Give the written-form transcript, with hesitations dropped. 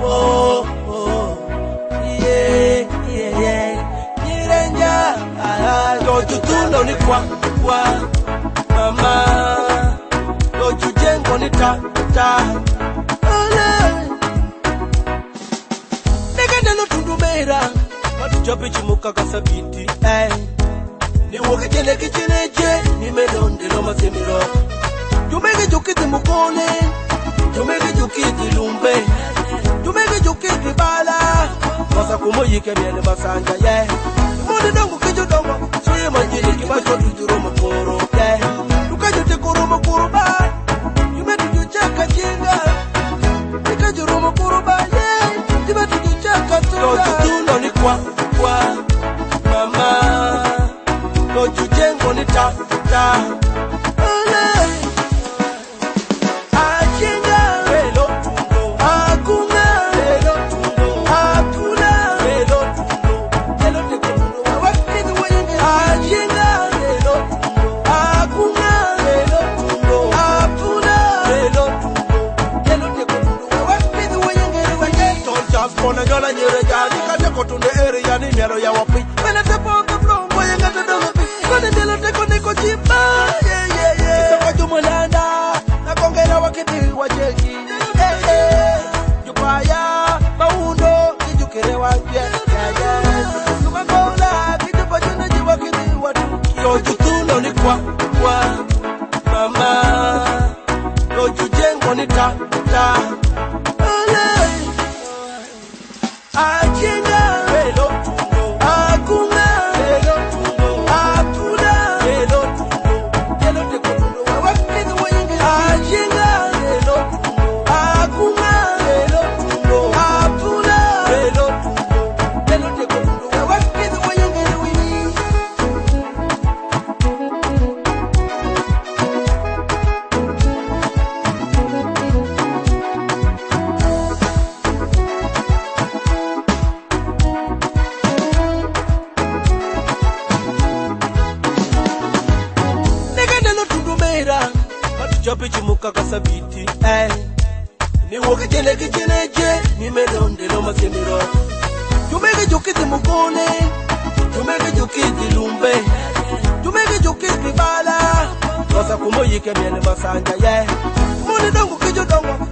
Oh, oh, yeah, yeah, yeah. Niranja, Otundo ni kwa mama. Ojujengo ni ta. Nega neno tundumera, matuchape chimuka kasabiti. Ni woke chene kichineche, ni Ndelo masemiro. Tumege jukiti mukone, tumege jukiti lumbe, tumege jukiti bala. Masa kumoyike miele masanja, yeah. Mone dongo kijo dongo, suye manjiri kibasho tujuro mokoro, yeah. Tukajute kuro mokoro ba, yume tujuchaka chinga. Nikajuro mokoro ba, yeah. Yume tujuchaka tunga. Otundo ni kwa mama. Ojujengo ni ta. Yola nyere jani kate kotunde area ni nyero ya wapi Wena tepo the flow boy ngata dongo pi Kone Ndelo teko niko chipa yeah Kisoko jumulanda na kongera wakiti wajeki Jupaya maundo kijukire wajye Kumakola kijupa juna jiwa kiti watu Otundo ni kwa mama Ojujengo ni ta Chape chimuka kasabiti, ni woke chene kichineche, ni Ndelo masemiro. Tumege jukiti mukone, tumege jukiti lumbe, tumege jukiti bala. Masa kumoyike miele masanja, yeah. Mone dongo kijo dongo,